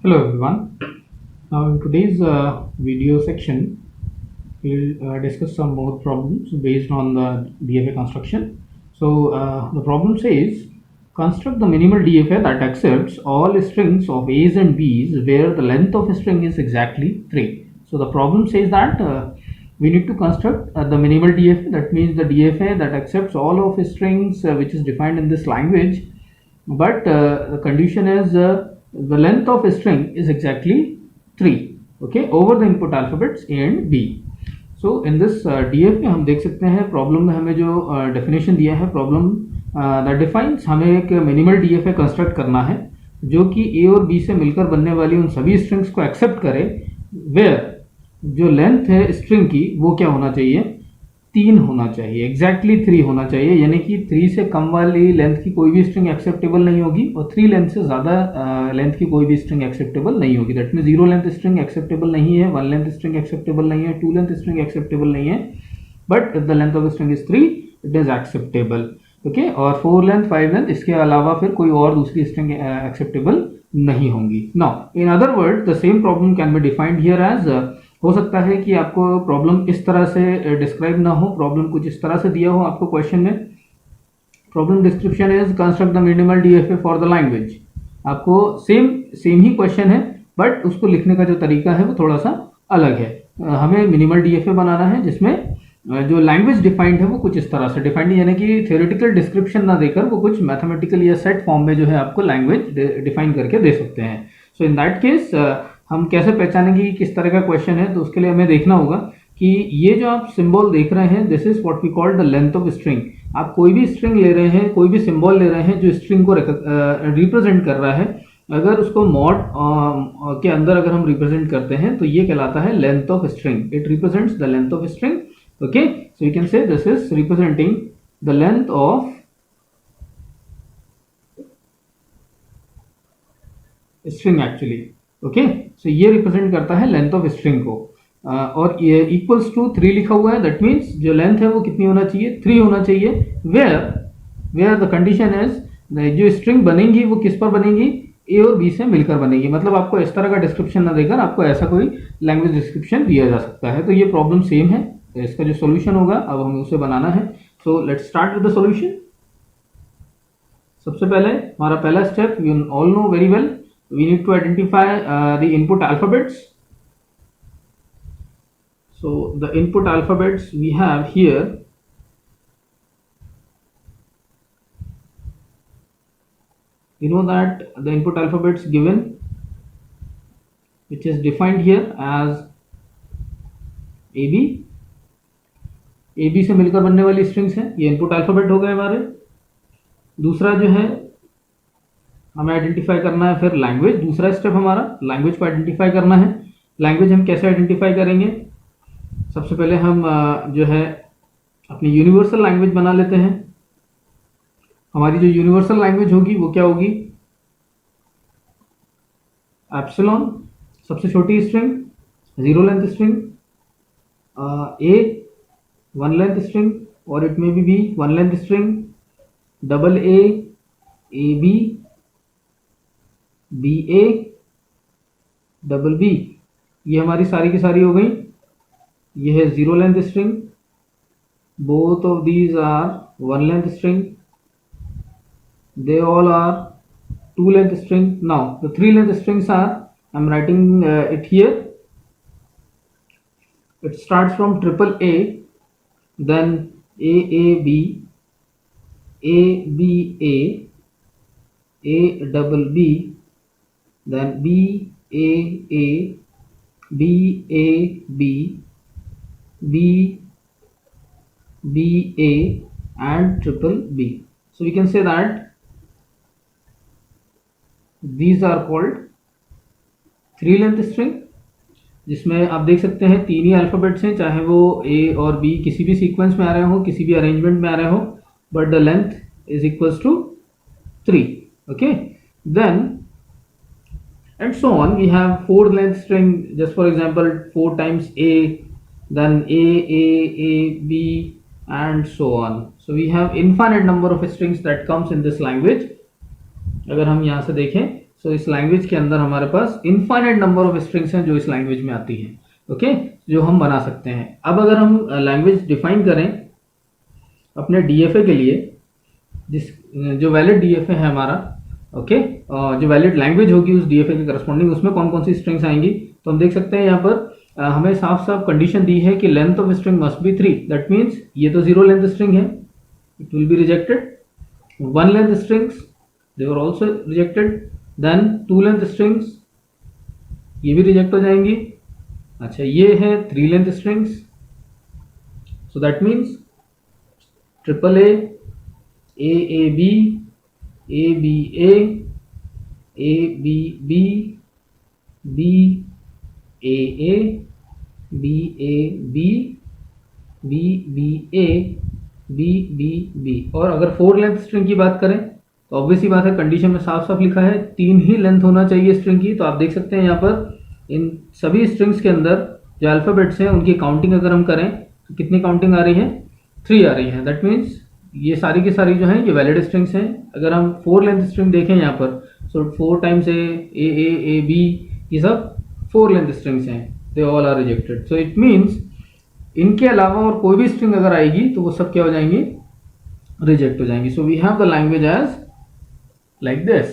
Hello everyone. Now in today's video section, we'll discuss some more problems based on the DFA construction. So the problem says, construct the minimal DFA that accepts all strings of A's and B's where the length of a string is exactly 3. So the problem says that we need to construct the minimal DFA, that means the DFA that accepts all of strings which is defined in this language, but the condition is the length of a string is exactly 3, okay, over the input alphabets A and B. So in this DF में हम देख सकते हैं problem में हमें जो definition दिया है, प्रॉब्लम दैट डिफाइंस, हमें एक मिनिमल DFA कंस्ट्रक्ट करना है जो कि ए और बी से मिलकर बनने वाली उन सभी स्ट्रिंग्स को एक्सेप्ट करे वेयर जो लेंथ है स्ट्रिंग की वो क्या होना चाहिए, 3 होना चाहिए, एग्जैक्टली 3 होना चाहिए, यानी कि 3 से कम वाली लेंथ की कोई भी स्ट्रिंग एक्सेप्टेबल नहीं होगी और 3 लेंथ से ज़्यादा लेंथ की कोई भी स्ट्रिंग एक्सेप्टेबल नहीं होगी। That mean 0 length string acceptable नहीं है, 1 लेंथ स्ट्रिंग एक्सेप्टेबल नहीं है, 2 लेंथ स्ट्रिंग एक्सेप्टेबल नहीं है, but the length of the string is 3 it is acceptable, okay. और 4 लेंथ 5 लेंथ इसके अलावा फिर कोई और दूसरी स्ट्रिंग एक्सेप्टेबल नहीं होंगी। Now in other word the same problem can be defined here as, हो सकता है कि आपको प्रॉब्लम इस तरह से डिस्क्राइब ना हो, प्रॉब्लम कुछ इस तरह से दिया हो आपको क्वेश्चन में, problem description is construct the minimal DFA for the language. आपको सेम ही क्वेश्चन है बट उसको लिखने का जो तरीका है वो थोड़ा सा अलग है। हमें मिनिमल डीएफए बनाना है जिसमें जो लैंग्वेज डिफाइंड है वो कुछ इस तरह से डिफाइंड, यानी कि थ्योरेटिकल डिस्क्रिप्शन ना देकर वो कुछ मैथमेटिकल या सेट फॉर्म में जो है आपको लैंग्वेज डिफाइन करके दे सकते हैं। सो इन दैट केस हम कैसे पहचानेंगे कि किस तरह का क्वेश्चन है, तो उसके लिए हमें देखना होगा कि ये जो आप सिंबल देख रहे हैं this is what we call the length of string. आप कोई भी स्ट्रिंग ले रहे हैं, कोई भी सिंबल ले रहे हैं जो स्ट्रिंग को रिप्रेजेंट कर रहा है, अगर उसको मॉड के अंदर अगर हम रिप्रेजेंट करते हैं तो ये कहलाता है length of string, it represents the length of string, okay. So you can say this is representing the length of string actually, okay. So ये रिप्रेजेंट करता है लेंथ ऑफ स्ट्रिंग को, और ये इक्वल्स टू 3 लिखा हुआ है, दैट मीन्स जो लेंथ है वो कितनी होना चाहिए, 3 होना चाहिए। वेयर द कंडीशन इज जो स्ट्रिंग बनेंगी वो किस पर बनेंगी, ए और बी से मिलकर बनेगी। मतलब आपको इस तरह का डिस्क्रिप्शन ना देकर आपको ऐसा कोई लैंग्वेज डिस्क्रिप्शन दिया जा सकता है। तो ये प्रॉब्लम सेम है, इसका जो सोल्यूशन होगा अब हमें उसे बनाना है। So let's start with the solution. सबसे पहले हमारा पहला step you all know very well, we need to identify the input alphabets. So the input alphabets we have here, you know that the input alphabets given which is defined here as AB, AB से मिलकर बनने वाली strings हैं, ये input alphabet हो गए हमारे। दूसरा जो है हमें आइडेंटिफाई करना है फिर लैंग्वेज, दूसरा स्टेप हमारा लैंग्वेज को आइडेंटिफाई करना है। लैंग्वेज हम कैसे आइडेंटिफाई करेंगे, सबसे पहले हम जो है अपनी यूनिवर्सल लैंग्वेज बना लेते हैं। हमारी जो यूनिवर्सल लैंग्वेज होगी वो क्या होगी, एप्सिलॉन, सबसे छोटी string 0 length string, a 1 length string और it may be 1 length string, double a b, b a, double b, ये हमारी सारी की सारी हो गई। ये है 0 length string, both of these are 1 length string, they all are 2 length string. Now the 3 length strings are, I am writing it here, it starts from triple a, then a b, a b a double b, then B A, B A B, B B A and triple B. So we can say that these are called 3 length string, जिसमें आप देख सकते हैं 3 ही alphabets हैं, चाहे वो A और B किसी भी सीक्वेंस में आ रहे हो, किसी भी अरेंजमेंट में आ रहे हो, but the length is equals to 3, okay. Then and so on, we have 4 length string, just for example 4 times A, then A B and so on. So we have infinite number of strings that comes in this language। अगर हम यहाँ से देखें सो इस language के अंदर हमारे पास infinite number of strings हैं जो इस लैंग्वेज में आती हैं, ओके, जो हम बना सकते हैं। अब अगर हम लैंग्वेज डिफाइन करें अपने डीएफए के लिए, जिस जो वैलिड डीएफए है हमारा, ओके, जो वैलिड लैंग्वेज होगी उस डीएफए के करस्पॉन्डिंग, उसमें कौन कौन सी स्ट्रिंग्स आएंगी, तो हम देख सकते हैं यहाँ पर हमें साफ साफ कंडीशन दी है कि length of string must be 3। That means ये तो 0 लेंथ स्ट्रिंग है, it will be rejected. 1 length strings they are also rejected. Then 2 length strings ये भी रिजेक्ट हो जाएंगी। अच्छा, ये है 3 length strings, so that means triple a b, a b b, b a b b. और अगर 4 लेंथ स्ट्रिंग की बात करें तो ऑब्वियस ही बात है, कंडीशन में साफ साफ लिखा है 3 ही लेंथ होना चाहिए स्ट्रिंग की। तो आप देख सकते हैं यहाँ पर इन सभी स्ट्रिंग्स के अंदर जो अल्फ़ाबेट्स हैं उनकी काउंटिंग अगर हम करें तो कितनी काउंटिंग आ रही है, 3 आ रही है। दैट मीन्स ये सारी की सारी जो है ये वैलिड स्ट्रिंग्स हैं। अगर हम 4 लेंथ स्ट्रिंग देखें यहाँ पर, सो 4 टाइम्स ए बी, ये सब 4 लेंथ स्ट्रिंग्स हैं, they all are rejected. So it means इनके अलावा और कोई भी स्ट्रिंग अगर आएगी तो वो सब क्या हो जाएंगी, रिजेक्ट हो जाएंगी। So we have the language as like this,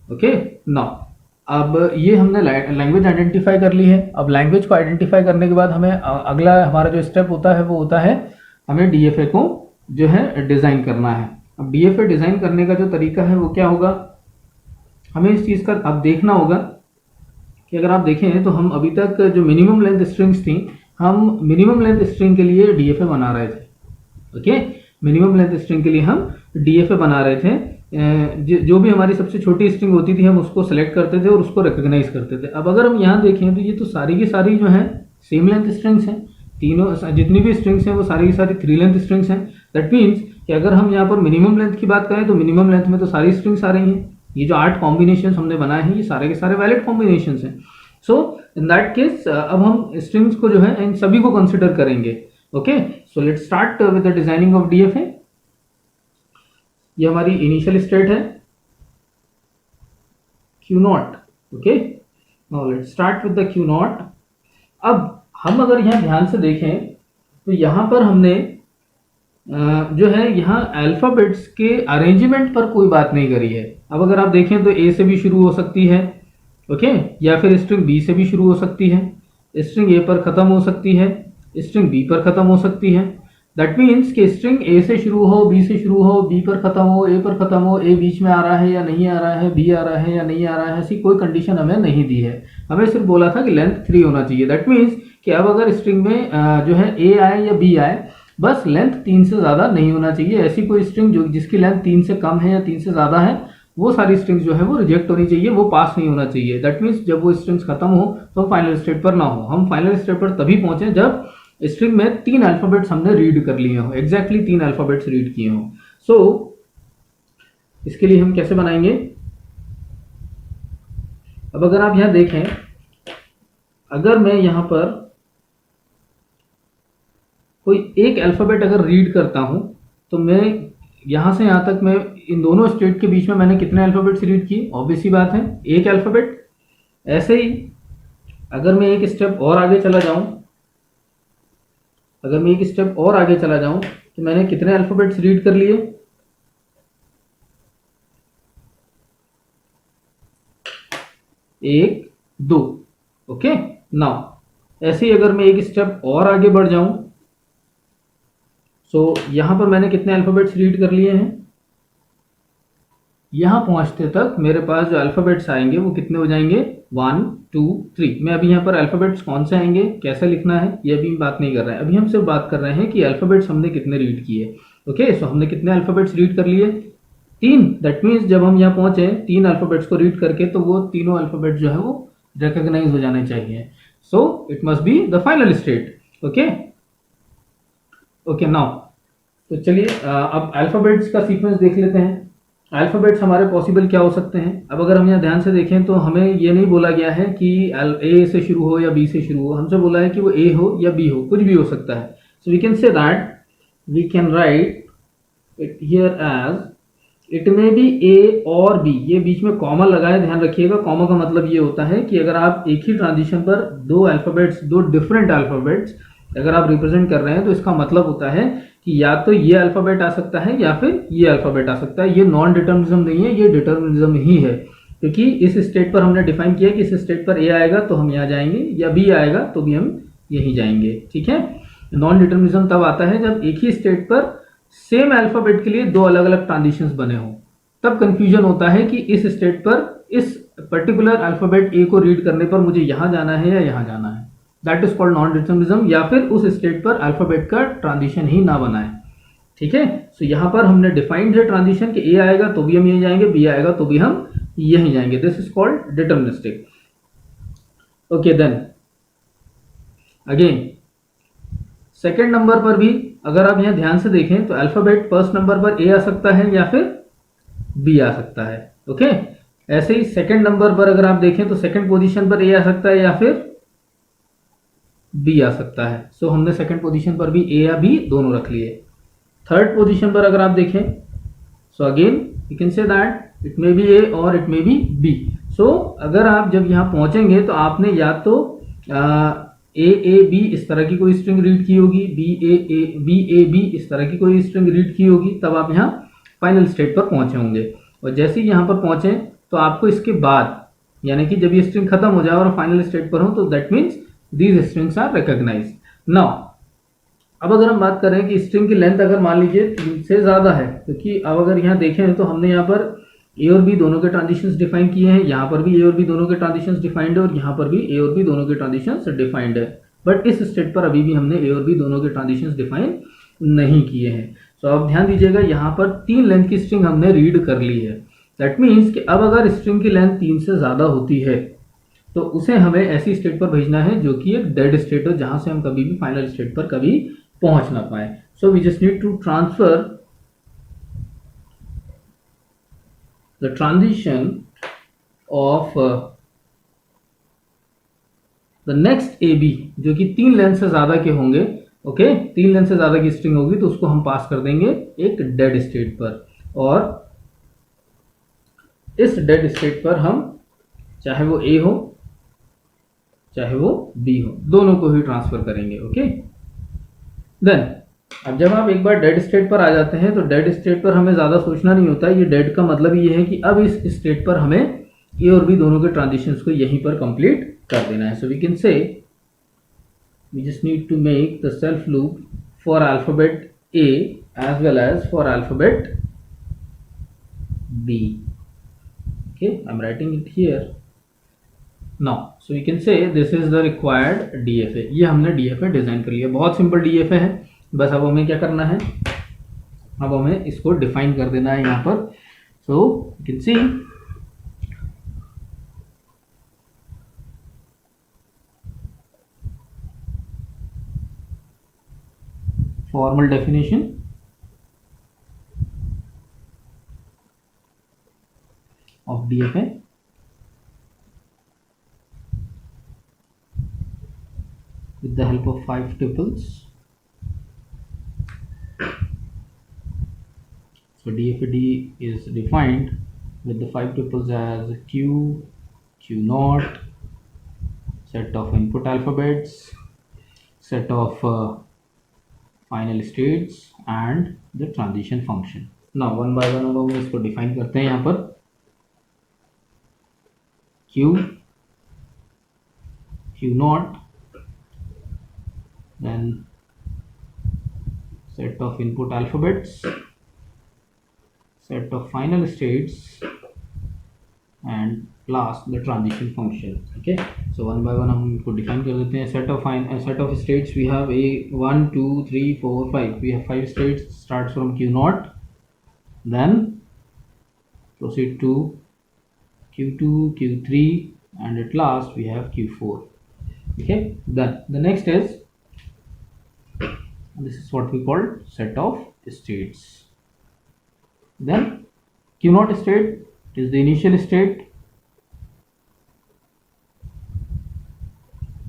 okay. Now अब ये हमने लैंग्वेज आइडेंटिफाई कर ली है। अब लैंग्वेज को आइडेंटिफाई करने के बाद हमें अगला हमारा जो स्टेप होता है वो होता है हमें डीएफए को जो है डिज़ाइन करना है। अब डीएफए डिज़ाइन करने का जो तरीका है वो क्या होगा, हमें इस चीज़ का अब देखना होगा कि अगर आप देखें तो हम अभी तक जो मिनिमम लेंथ स्ट्रिंग्स थी, हम मिनिमम लेंथ स्ट्रिंग के लिए डीएफए बना रहे थे, ओके। मिनिमम लेंथ स्ट्रिंग के लिए हम डीएफए बना रहे थे। जो भी हमारी सबसे छोटी स्ट्रिंग होती थी हम उसको सेलेक्ट करते थे और उसको रिकॉग्नाइज करते थे। अब अगर हम यहाँ देखें तो ये तो सारी की सारी जो है सेम लेंथ स्ट्रिंग्स हैं, तीनों जितनी भी स्ट्रिंग्स हैं वो सारी की सारी 3 लेंथ स्ट्रिंग्स हैं। दैट मीन्स कि अगर हम यहाँ पर मिनिमम लेंथ की बात करें तो मिनिमम लेंथ में तो सारी स्ट्रिंग्स आ रही हैं। ये जो 8 कॉम्बिनेशन हमने बनाए हैं ये सारे के सारे वैलिड कॉम्बिनेशन हैं। सो इन दैट केस अब हम स्ट्रिंग्स को जो है इन सभी को कंसिडर करेंगे, okay. So let's start with the designing of DFA. ये हमारी इनिशियल स्टेट है Q0, okay. Now let's start with the Q0। अब हम अगर यहाँ ध्यान से देखें तो यहाँ पर हमने जो है यहाँ अल्फाबेट्स के अरेंजमेंट पर कोई बात नहीं करी है। अब अगर आप देखें तो ए से भी शुरू हो सकती है, ओके, या फिर स्ट्रिंग बी से भी शुरू हो सकती है, स्ट्रिंग ए पर खत्म हो सकती है, स्ट्रिंग बी पर खत्म हो सकती है। दैट मीन्स कि स्ट्रिंग ए से शुरू हो, बी से शुरू हो, बी पर खत्म हो, ए पर खत्म हो, ए बीच में आ रहा है या नहीं आ रहा है, बी आ रहा है या नहीं आ रहा है, ऐसी कोई कंडीशन हमें नहीं दी है। हमें सिर्फ बोला था कि लेंथ 3 होना चाहिए। दैट मीन्स कि अब अगर स्ट्रिंग में जो है ए आए या बी आए, बस लेंथ 3 से ज़्यादा नहीं होना चाहिए। ऐसी कोई स्ट्रिंग जो जिसकी लेंथ 3 से कम है या 3 से ज़्यादा है, वो सारी स्ट्रिंग्स जो है वो रिजेक्ट होनी चाहिए, वो पास नहीं होना चाहिए। दैट मीन्स जब वो स्ट्रिंग्स खत्म हो तो फाइनल स्टेट पर ना हो। हम फाइनल स्टेट पर तभी पहुंचे जब स्ट्रिंग में 3 अल्फाबेट्स हमने रीड कर लिए हो, एग्जैक्टली 3 अल्फाबेट्स रीड किए हो। सो इसके लिए हम कैसे बनाएंगे, अब अगर आप यहां देखें, अगर मैं यहां पर कोई एक अल्फाबेट अगर रीड करता हूं तो मैं यहां से यहां तक मैं इन दोनों स्टेट के बीच में मैंने कितने अल्फाबेट्स रीड किए, ऑब्वियस सी बात है एक अल्फाबेट। ऐसे ही अगर मैं एक स्टेप और आगे चला जाऊं, अगर मैं एक स्टेप और आगे चला जाऊं तो मैंने कितने अल्फाबेट्स रीड कर लिए, 1 2, ओके। नाउ ऐसे ही अगर मैं एक स्टेप और आगे बढ़ जाऊं, सो यहां पर मैंने कितने अल्फाबेट्स रीड कर लिए हैं, यहां पहुंचते तक मेरे पास जो अल्फाबेट्स आएंगे वो कितने हो जाएंगे, 1 2 3। मैं अभी यहाँ पर अल्फाबेट्स कौन से आएंगे, कैसे लिखना है, ये अभी बात नहीं कर रहे हैं। अभी हम सिर्फ बात कर रहे हैं कि अल्फाबेट्स हमने कितने रीड किए, ओके। सो हमने कितने अल्फाबेट्स रीड कर लिए, 3। दैट मीन्स जब हम यहाँ पहुंचे 3 अल्फाबेट्स को रीड करके तो वो तीनों अल्फाबेट जो है वो रिकॉग्नाइज हो जाने चाहिए। So it must be the final state, okay okay. Now तो चलिए अब अल्फाबेट्स का सीक्वेंस देख लेते हैं। अल्फाबेट्स हमारे पॉसिबल क्या हो सकते हैं। अब अगर हम यहाँ ध्यान से देखें तो हमें ये नहीं बोला गया है कि ए से शुरू हो या बी से शुरू हो, हमसे बोला है कि वो ए हो या बी हो, कुछ भी हो सकता है। So we can say that we can write it here as it may be A or B, ये बीच में कॉमा लगा है, ध्यान रखिएगा। कॉमा का मतलब ये होता है कि अगर आप एक ही ट्रांजिशन पर दो अल्फाबेट्स, दो डिफरेंट अल्फाबेट्स अगर आप रिप्रेजेंट कर रहे हैं तो इसका मतलब होता है कि या तो ये अल्फाबेट आ सकता है या फिर ये अल्फाबेट आ सकता है। ये नॉन डिटर्मिनिज्म नहीं है, ये डिटर्मिनिज्म ही है, क्योंकि इस स्टेट पर हमने डिफाइन किया कि इस स्टेट पर ए आएगा तो हम यहाँ जाएंगे, या बी आएगा तो भी हम यहीं जाएंगे। ठीक है, नॉन डिटर्मिनिज्म तब आता है जब एक ही स्टेट पर सेम अल्फाबेट के लिए दो अलग अलग ट्रांजिशंस बने हों, तब कंफ्यूजन होता है कि इस स्टेट पर इस पर्टिकुलर अल्फाबेट ए को रीड करने पर मुझे यहां जाना है या यहां जाना है। That is called non determinism, या फिर उस स्टेट पर अल्फाबेट का ट्रांजिशन ही ना बनाए। ठीक है, सो यहां पर हमने डिफाइंड है ट्रांजिशन कि ए आएगा तो भी हम यहीं जाएंगे, बी आएगा तो भी हम यहीं जाएंगे। This is called deterministic. Okay, then again second number पर भी अगर आप यहां ध्यान से देखें तो अल्फाबेट फर्स्ट नंबर पर ए आ सकता है या फिर बी आ सकता है। ओके, ऐसे ही सेकंड नंबर पर अगर आप देखें तो सेकंड पोजीशन पर ए आ सकता है या फिर बी आ सकता है। सो हमने सेकंड पोजीशन पर भी ए या बी दोनों रख लिए। थर्ड पोजीशन पर अगर आप देखें, so again you can say that it may be A और it may be B. So अगर आप जब यहां पहुंचेंगे तो आपने या तो ए बी इस तरह की कोई स्ट्रिंग रीड की होगी, बी ए बी इस तरह की कोई स्ट्रिंग रीड की होगी, तब आप यहाँ फाइनल स्टेट पर पहुंचे होंगे। और जैसे ही यहाँ पर पहुंचे तो आपको इसके बाद, यानी कि जब ये स्ट्रिंग खत्म हो जाए और फाइनल स्टेट पर हो, तो that means these strings are recognised. Now अब अगर हम बात करें कि स्ट्रिंग की लेंथ अगर मान लीजिए 3 से ज्यादा है, क्योंकि अब अगर यहाँ देखें तो हमने यहाँ पर ए और बी दोनों के ट्रांजिशंस डिफाइन किए हैं, यहाँ पर भी ए और बी दोनों के ट्रांजिशंस डिफाइंड है और यहाँ पर भी ए और बी दोनों के ट्रांजिशंस डिफाइंड है। बट इस स्टेट पर अभी भी हमने ए और बी दोनों के ट्रांजिशंस डिफाइन नहीं किए हैं। सो अब ध्यान दीजिएगा, यहाँ पर 3 लेंथ की स्ट्रिंग हमने रीड कर ली है। दैट मीन्स कि अब अगर स्ट्रिंग की लेंथ 3 से ज्यादा होती है तो उसे हमें ऐसी स्टेट पर भेजना है जो कि एक डेड स्टेट हो, जहां से हम कभी भी फाइनल स्टेट पर कभी पहुंच ना पाए। So we just need to transfer the transition of the next A B, जो कि 3 लेंथ से ज्यादा के होंगे। ओके, 3 लेंथ से ज्यादा की स्ट्रिंग होगी तो उसको हम पास कर देंगे एक डेड स्टेट पर, और इस डेड स्टेट पर हम चाहे वो ए हो चाहे वो बी हो, दोनों को ही ट्रांसफर करेंगे। ओके, देन अब जब आप एक बार डेड स्टेट पर आ जाते हैं तो डेड स्टेट पर हमें ज्यादा सोचना नहीं होता। ये डेड का मतलब ये है कि अब इस स्टेट पर हमें ए और बी दोनों के ट्रांजिशंस को यहीं पर कंप्लीट कर देना है। So we can say we just need to make the self loop for alphabet A as well as for alphabet B. Okay, I'm writing it here now. So you can say this is the required DFA. ये हमने DFA design कर लिया, बहुत simple DFA है। बस अब हमें क्या करना है, अब हमें इसको डिफाइन कर देना है यहाँ पर। So you can see formal definition of DFA with the help of 5 tuples. So DFAD is defined with the 5 tuples as Q, Q naught, set of input alphabets, set of final states and the transition function. Now one by one अब हम इसको define करते हैं। यहाँ पर Q, Q naught, then set of input alphabets, set of final states and last the transition function. Okay, so one by one हम इनको define कर देते हैं। set of states we have a 1 2 3 4 5, we have 5 states, starts from Q naught, then proceed to Q2, Q3 and at last we have Q4. Okay, then the next is, this is what we call set of states. Then Q naught state is the initial state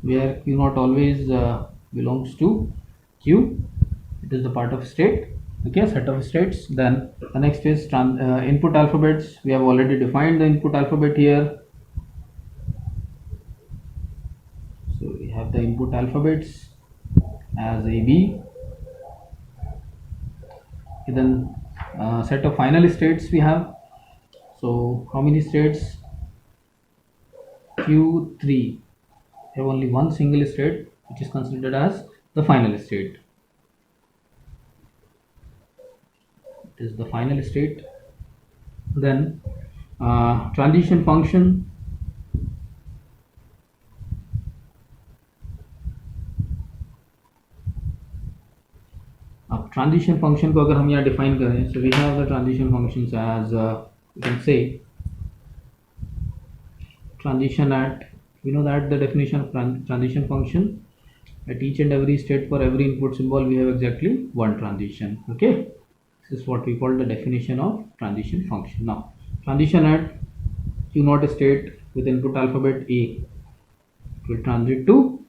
where Q naught always belongs to Q, it is the part of state. Okay, set of states. Then the next is input alphabets. We have already defined the input alphabet here. So we have the input alphabets as A, B. Then set of final states we have. So how many states? Q3. We have only one single state which is considered as the final state. It is the final state. Then transition function. अब transition function को अगर हम यहाँ define करें, so we have the transition functions as you can say transition at, we know that the definition of transition function, at each and every state for every input symbol we have exactly one transition. Okay, this is what we call the definition of transition function. Now transition at q naught state with input alphabet A, it will transit to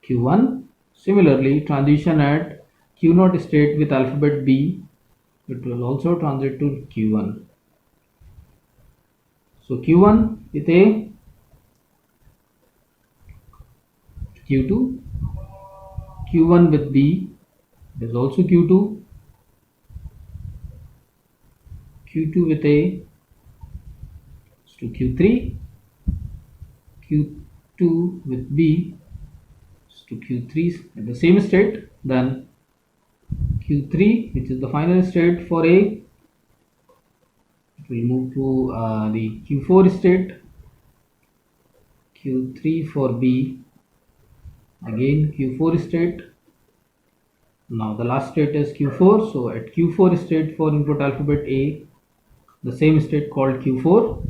q1. Similarly, transition at q naught state with alphabet B, it will also transit to q1. So q1 with A, q2, q1 with B is also q2, q2 with A is to q3, q2 with B is to q3 at the same state. Then q3, which is the final state for A, it will move to the q4 state, q3 for B, again q4 state. Now the last state is q4, so at q4 state for input alphabet A, the same state called q4,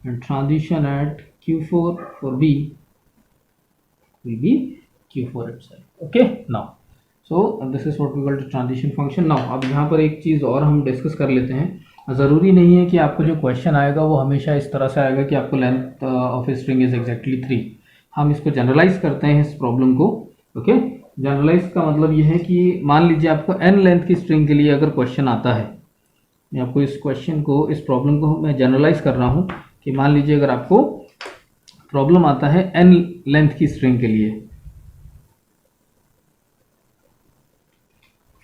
and transition at q4 for B will be q4 itself. Okay, now so this is what we call the transition function. Now अब यहाँ पर एक चीज़ और हम discuss कर लेते हैं. ज़रूरी नहीं है कि आपको जो क्वेश्चन आएगा वो हमेशा इस तरह से आएगा कि आपको length of string is exactly 3. हम इसको जनरलाइज करते हैं इस प्रॉब्लम को. ओके, जनरलाइज का मतलब ये है कि मान लीजिए आपको n लेंथ की स्ट्रिंग के लिए अगर क्वेश्चन आता है, मैं आपको इस क्वेश्चन को, इस प्रॉब्लम को मैं जनरलाइज कर रहा हूँ कि मान लीजिए अगर आपको प्रॉब्लम आता है n लेंथ की स्ट्रिंग के लिए,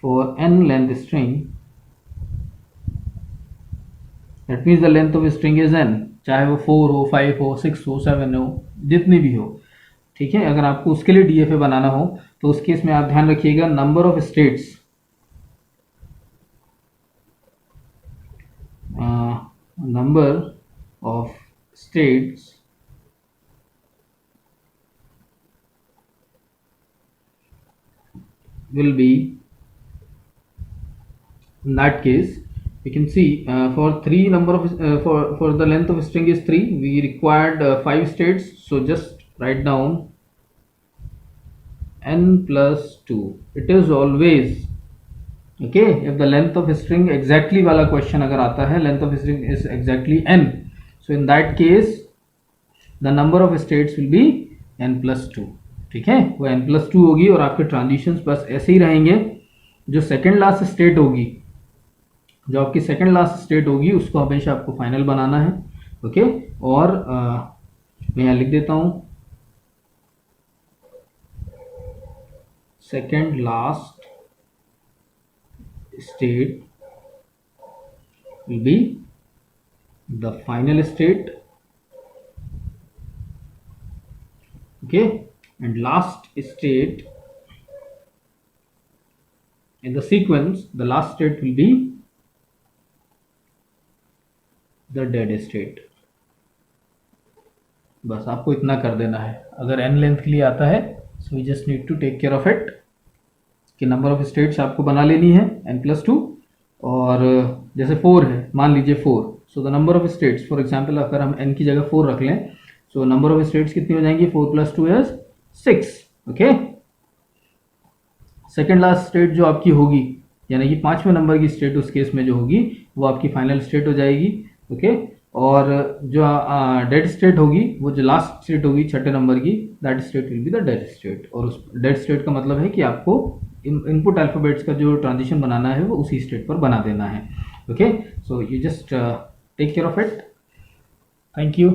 for n length string, that means the length of a string is n, चाहे वो 4 हो, 5 हो, 6 हो, 7 हो, जितनी भी हो. ठीक है, अगर आपको उसके लिए डीएफए बनाना हो तो उस केस में आप ध्यान रखिएगा number of states, number of states will be, in that case we can see for three number of for the length of string is 3, we required 5 states, so just write down n plus 2. It is always okay, if the length of string exactly वाला question अगर आता है, length of string is exactly n, so in that case the number of states will be n plus 2. ठीक है, वो n plus 2 होगी और आपके ट्रांजिशंस बस ऐसे ही रहेंगे. जो सेकेंड लास्ट स्टेट होगी, जो आपकी सेकेंड लास्ट स्टेट होगी उसको हमेशा आपको फाइनल बनाना है. ओके, और मैं यहाँ लिख देता हूँ second last state will be the final state. Okay, and last state in the sequence, the last state will be the dead state. बस आपको इतना कर देना है. अगर n लेंथ के लिए आता है, so we just need to take care of it कि नंबर ऑफ स्टेट्स आपको बना लेनी है n प्लस 2, और जैसे 4 है, मान लीजिए 4, so the number of states, for example अगर हम n की जगह 4 रख लें, सो नंबर ऑफ स्टेट्स कितनी हो जाएंगी, 4 plus 2 is 6. Okay, second last state जो आपकी होगी, यानी कि 5वें नंबर की स्टेट उस केस में जो होगी वो आपकी फाइनल स्टेट हो जाएगी. ओके, और जो डेड स्टेट होगी, वो जो लास्ट स्टेट होगी 6ठे नंबर की, that state will be the dead state. और उस डेड स्टेट का मतलब है कि आपको इनपुट अल्फ़ाबेट्स का जो ट्रांजिशन बनाना है वो उसी स्टेट पर बना देना है. Okay, so you just take care of it. Thank you.